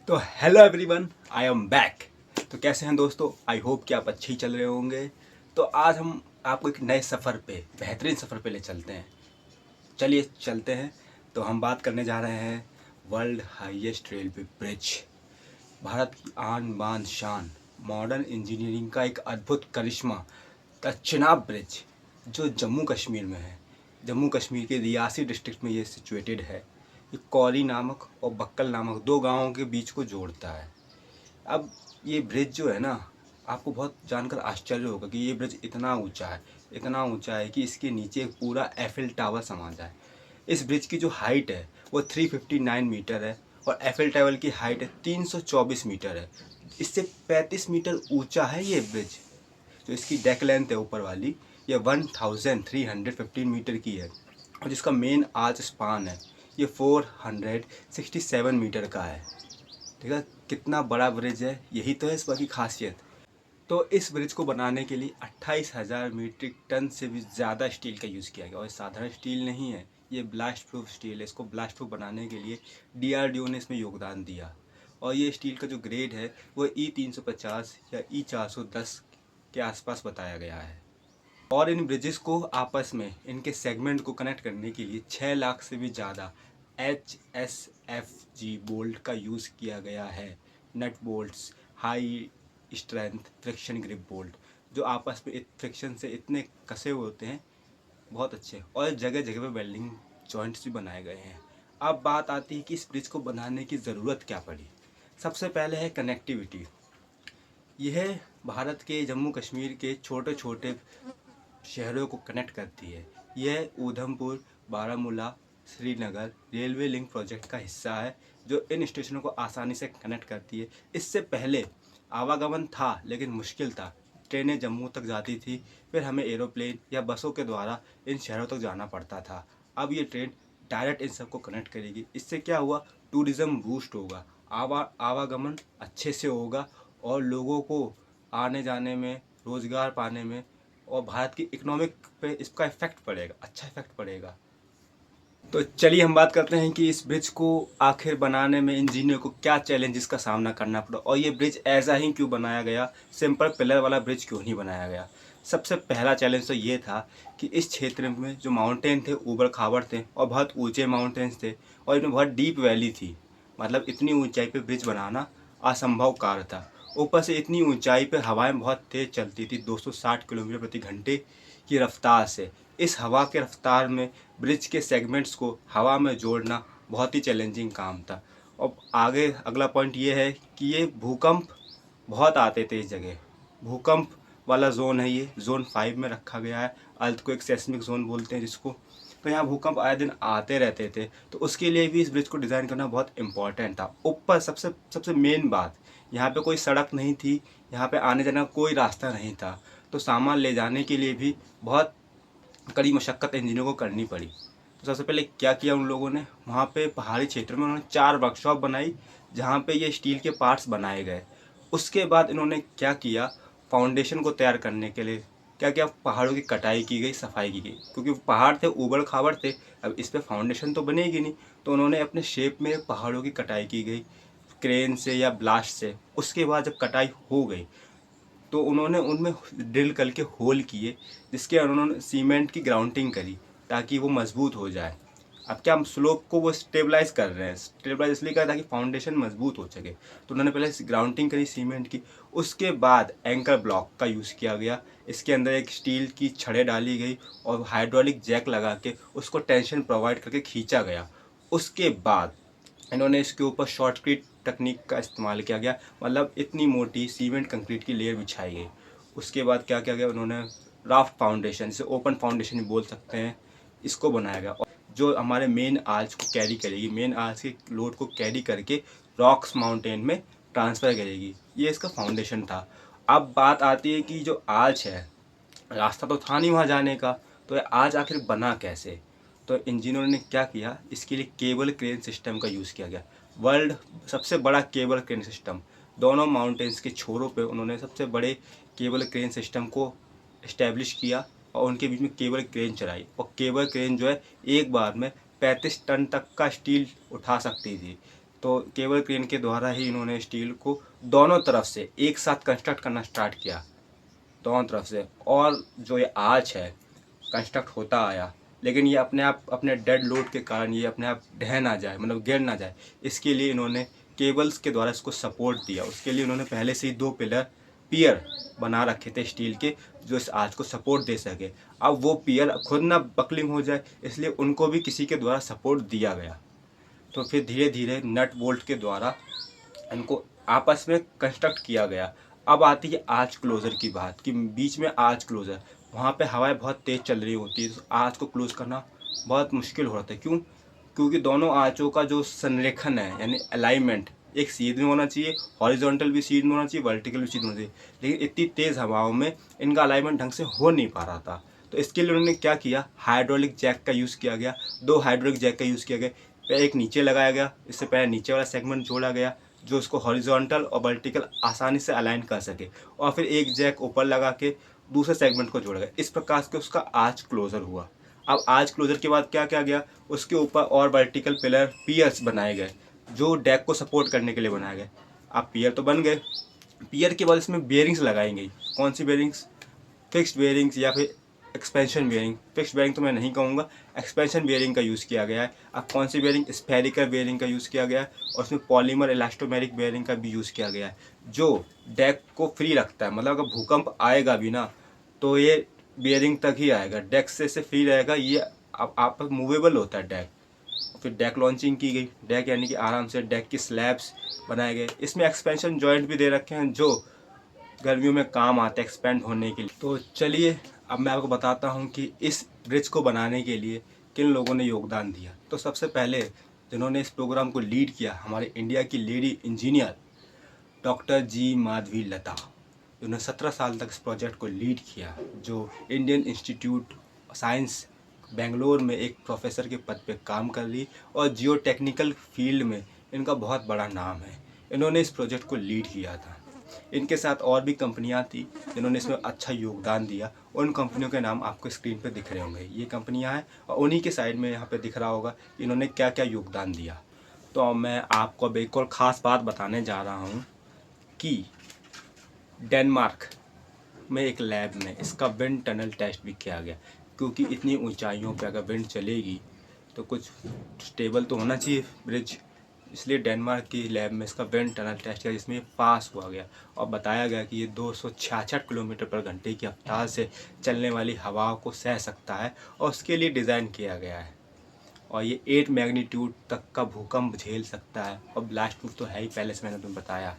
तो hello everyone, I am back. तो कैसे हैं दोस्तों? आई होप कि आप अच्छे ही चल रहे होंगे। तो आज हम आपको एक नए सफ़र पे, बेहतरीन सफ़र पे ले चलते हैं। चलिए चलते हैं। तो हम बात करने जा रहे हैं world highest railway bridge, Bharat की आन बान शान, मॉडर्न इंजीनियरिंग का एक अद्भुत करिश्मा, द चिनाब ब्रिज, जो जम्मू कश्मीर में है। जम्मू कश्मीर के रियासी डिस्ट्रिक्ट में ये सिचुएटेड है। ये कौरी नामक और बक्कल नामक दो गांवों के बीच को जोड़ता है। अब ये ब्रिज जो है ना, आपको बहुत जानकर आश्चर्य होगा कि ये ब्रिज इतना ऊंचा है कि इसके नीचे एक पूरा एफिल टावर समा जाए। इस ब्रिज की जो हाइट है वो 359 मीटर है और एफिल टावर की हाइट है 324 मीटर है। इससे 35 मीटर ऊंचा है ये ब्रिज। जो इसकी डेक लेंथ है ऊपर वाली, ये 1315 मीटर की है और जिसका मेन आर्च स्पान है ये 467 मीटर का है। ठीक है, कितना बड़ा ब्रिज है, यही तो है इस पर की खासियत। तो इस ब्रिज को बनाने के लिए 28,000 मीट्रिक टन से भी ज़्यादा स्टील का यूज़ किया गया और साधारण स्टील नहीं है, ये ब्लास्ट प्रूफ स्टील है। इसको ब्लास्ट प्रूफ बनाने के लिए DRDO ने इसमें योगदान दिया और ये स्टील का जो ग्रेड है वो E350 या E410 के आसपास बताया गया है। और इन ब्रिजेस को आपस में, इनके सेगमेंट को कनेक्ट करने के लिए 6 लाख से भी ज़्यादा HSFG बोल्ट का यूज़ किया गया है। Nut bolts, high strength friction grip bolt, जो आपस में फ्रिक्शन से इतने कसे हुए होते हैं, बहुत अच्छे। और जगह जगह पे वेल्डिंग जॉइंट्स भी बनाए गए हैं। अब बात आती है कि इस ब्रिज को बनाने की ज़रूरत क्या पड़ी। सबसे पहले है कनेक्टिविटी। यह भारत के जम्मू कश्मीर के छोटे छोटे शहरों को कनेक्ट करती है। यह Udhampur, Baramulla, Srinagar railway link project का हिस्सा है, जो इन स्टेशनों को आसानी से कनेक्ट करती है। इससे पहले आवागमन था लेकिन मुश्किल था। ट्रेनें जम्मू तक जाती थी, फिर हमें एरोप्लेन या बसों के द्वारा इन शहरों तक जाना पड़ता था। अब ये ट्रेन डायरेक्ट इन सबको कनेक्ट करेगी। इससे क्या हुआ, टूरिज़्म बूस्ट होगा, आवागमन अच्छे से होगा और लोगों को आने जाने में, रोज़गार पाने में और भारत की इकोनॉमिक पे इसका इफेक्ट पड़ेगा, अच्छा इफेक्ट पड़ेगा। तो चलिए हम बात करते हैं कि इस ब्रिज को आखिर बनाने में इंजीनियर को क्या चैलेंजेस का सामना करना पड़ा और ये ब्रिज ऐसा ही क्यों बनाया गया, सिंपल पिलर वाला ब्रिज क्यों नहीं बनाया गया। सबसे पहला चैलेंज तो ये था कि इस क्षेत्र में जो माउंटेन थे ऊबड़ खाबड़ थे और बहुत ऊंचे माउंटेन्स थे और इनमें बहुत डीप वैली थी। मतलब इतनी ऊंचाई पे ब्रिज बनाना असंभव कार्य था। ऊपर से इतनी ऊंचाई पे हवाएं बहुत तेज़ चलती थी, 260 किलोमीटर प्रति घंटे की रफ्तार से। इस हवा के रफ्तार में ब्रिज के सेगमेंट्स को हवा में जोड़ना बहुत ही चैलेंजिंग काम था। और आगे अगला पॉइंट ये है कि ये भूकंप बहुत आते थे इस जगह। भूकंप वाला जोन है, ये जोन 5 में रखा गया है। अर्थक्वेक सेस्मिक जोन बोलते हैं जिसको। तो यहाँ भूकंप आए दिन आते रहते थे, तो उसके लिए भी इस ब्रिज को डिज़ाइन करना बहुत इम्पॉर्टेंट था। ऊपर सबसे सबसे मेन बात, यहाँ पे कोई सड़क नहीं थी, यहाँ पे आने जाने का कोई रास्ता नहीं था, तो सामान ले जाने के लिए भी बहुत कड़ी मशक्क़त इंजीनियरों को करनी पड़ी। तो सबसे पहले क्या किया उन लोगों ने, वहाँ पे पहाड़ी क्षेत्र में उन्होंने 4 वर्कशॉप बनाई जहाँ पे ये स्टील के पार्ट्स बनाए गए। उसके बाद इन्होंने क्या किया, फाउंडेशन को तैयार करने के लिए क्या किया, पहाड़ों की कटाई की गई, सफाई की गई, क्योंकि पहाड़ थे, ऊबड़ खाबड़ थे, अब इस पर फाउंडेशन तो बनेगी नहीं। तो उन्होंने अपने शेप में पहाड़ों की कटाई की गई क्रेन से या ब्लास्ट से। उसके बाद जब कटाई हो गई तो उन्होंने उनमें ड्रिल करके होल किए, जिसके उन्होंने सीमेंट की ग्राउंडिंग करी ताकि वो मजबूत हो जाए। अब क्या, हम स्लोप को वो स्टेबलाइज कर रहे हैं, स्टेबलाइज इसलिए कर ताकि फाउंडेशन मजबूत हो सके। तो उन्होंने पहले ग्राउंडिंग करी सीमेंट की, उसके बाद एंकर ब्लॉक का यूज़ किया गया। इसके अंदर एक स्टील की छड़ें डाली गई और हाइड्रोलिक जैक लगा के उसको टेंशन प्रोवाइड करके खींचा गया। उसके बाद इन्होंने इसके ऊपर शॉर्टक्रीट तकनीक का इस्तेमाल किया गया, मतलब इतनी मोटी सीमेंट कंक्रीट की लेयर बिछाई गई। उसके बाद क्या किया गया, उन्होंने राफ्ट फाउंडेशन, इसे ओपन फाउंडेशन भी बोल सकते हैं, इसको बनाया गया और जो हमारे मेन आर्च को कैरी करेगी, मेन आर्च के लोड को कैरी करके रॉक्स माउंटेन में ट्रांसफ़र करेगी। ये इसका फाउंडेशन था। अब बात आती है कि जो आर्च है, रास्ता तो था नहीं वहाँ जाने का, तो ये आज आखिर बना कैसे। तो इंजीनियरों ने क्या किया, इसके लिए केबल क्रेन सिस्टम का यूज़ किया गया। वर्ल्ड सबसे बड़ा केबल क्रेन सिस्टम, दोनों माउंटेन्स के छोरों पे उन्होंने सबसे बड़े केबल क्रेन सिस्टम को इस्टेब्लिश किया और उनके बीच में केबल क्रेन चलाई। और केबल क्रेन जो है एक बार में 35 टन तक का स्टील उठा सकती थी। तो केबल क्रेन के द्वारा ही इन्होंने स्टील को दोनों तरफ से एक साथ कंस्ट्रक्ट करना स्टार्ट किया, दोनों तरफ से। और जो ये आर्च है कंस्ट्रक्ट होता आया, लेकिन ये अपने आप अपने डेड लोड के कारण ये अपने आप ढह ना जाए, मतलब गिर ना जाए, इसके लिए इन्होंने केबल्स के द्वारा इसको सपोर्ट दिया। उसके लिए उन्होंने पहले से ही 2 पियर बना रखे थे स्टील के, जो इस आर्च को सपोर्ट दे सके। अब वो पियर खुद ना बकलिंग हो जाए, इसलिए उनको भी किसी के द्वारा सपोर्ट दिया गया। तो फिर धीरे धीरे नट बोल्ट के द्वारा इनको आपस में कंस्ट्रक्ट किया गया। अब आती है आर्च क्लोज़र की बात, कि बीच में आर्च क्लोज़र, वहाँ पे हवाएं बहुत तेज़ चल रही होती है, तो आर्च को क्लोज़ करना बहुत मुश्किल हो जाता है। क्यों? क्योंकि दोनों आर्चों का जो संरेखन है, यानी अलाइनमेंट, एक सीधे में होना चाहिए, हॉरिजॉन्टल भी सीध में होना चाहिए, वर्टिकल भी सीध होना चाहिए, लेकिन इतनी तेज़ हवाओं में इनका अलाइनमेंट ढंग से हो नहीं पा रहा था। तो इसके लिए उन्होंने क्या किया, हाइड्रोलिक जैक का यूज़ किया गया। 2 हाइड्रोलिक जैक का यूज़ किया गया। एक नीचे लगाया गया, इससे पहले नीचे वाला सेगमेंट जोड़ा गया जो उसको हॉरिजॉन्टल और वर्टिकल आसानी से अलाइन कर सके, और फिर एक जैक ऊपर लगा के दूसरे सेगमेंट को जोड़ा गया। इस प्रकार से उसका आर्च क्लोज़र हुआ। अब आर्च क्लोज़र के बाद क्या क्या गया, उसके ऊपर और वर्टिकल पियर्स बनाए गए, जो डेक को सपोर्ट करने के लिए बनाए गए। अब पियर तो बन गए, पियर के बाद इसमें बेयरिंग्स लगाई गई। कौन सी बेयरिंग्स? फिक्स्ड बेयरिंग्स या फिर एक्सपेंशन बेयरिंग। फिक्स्ड बेयरिंग तो मैं नहीं कहूँगा, एक्सपेंशन बेयरिंग का यूज़ किया गया है। अब कौन सी बेयरिंग? स्फेरिकल बेयरिंग का यूज़ किया गया है, और उसमें पॉलीमर इलास्टोमेरिक बेयरिंग का भी यूज़ किया गया है, जो डेक को फ्री रखता है। मतलब अगर भूकंप आएगा भी ना, तो ये बेयरिंग तक ही आएगा, डेक से फ्री रहेगा। ये अब आप मूवेबल होता है डेक। फिर डेक लॉन्चिंग की गई, डेक यानी कि आराम से डेक की स्लैब्स बनाए गए। इसमें एक्सपेंशन जॉइंट भी दे रखे हैं, जो गर्मियों में काम आते हैं एक्सपेंड होने के लिए। तो चलिए अब मैं आपको बताता हूँ कि इस ब्रिज को बनाने के लिए किन लोगों ने योगदान दिया। तो सबसे पहले जिन्होंने इस प्रोग्राम को लीड किया, हमारे इंडिया की लेडी इंजीनियर डॉक्टर जी माधवी लता, जिन्होंने 17 साल तक इस प्रोजेक्ट को लीड किया, जो इंडियन इंस्टीट्यूट साइंस बेंगलोर में एक प्रोफेसर के पद पे काम कर रही, और जियो टेक्निकल फील्ड में इनका बहुत बड़ा नाम है। इन्होंने इस प्रोजेक्ट को लीड किया था। इनके साथ और भी कंपनियां थी जिन्होंने इसमें अच्छा योगदान दिया। उन कंपनियों के नाम आपको स्क्रीन पे दिख रहे होंगे, ये कंपनियां हैं, और उन्हीं के साइड में यहाँ पे दिख रहा होगा कि इन्होंने क्या क्या योगदान दिया। तो अब मैं आपको अब एक और ख़ास बात बताने जा रहा हूँ कि डेनमार्क में एक लैब में इसका विंड टनल टेस्ट भी किया गया, क्योंकि इतनी ऊंचाइयों पे अगर विंड चलेगी तो कुछ स्टेबल तो होना चाहिए ब्रिज। इसलिए डेनमार्क की लैब में इसका विंड टनल टेस्ट किया, जिसमें ये पास हुआ गया, और बताया गया कि ये 266 किलोमीटर पर घंटे की रफ्तार से चलने वाली हवाओं को सह सकता है, और उसके लिए डिज़ाइन किया गया है। और ये 8 मैग्नीट्यूड तक का भूकंप झेल सकता है, और ब्लास्ट प्रूफ तो है ही, पहले से मैंने तुम्हें बताया।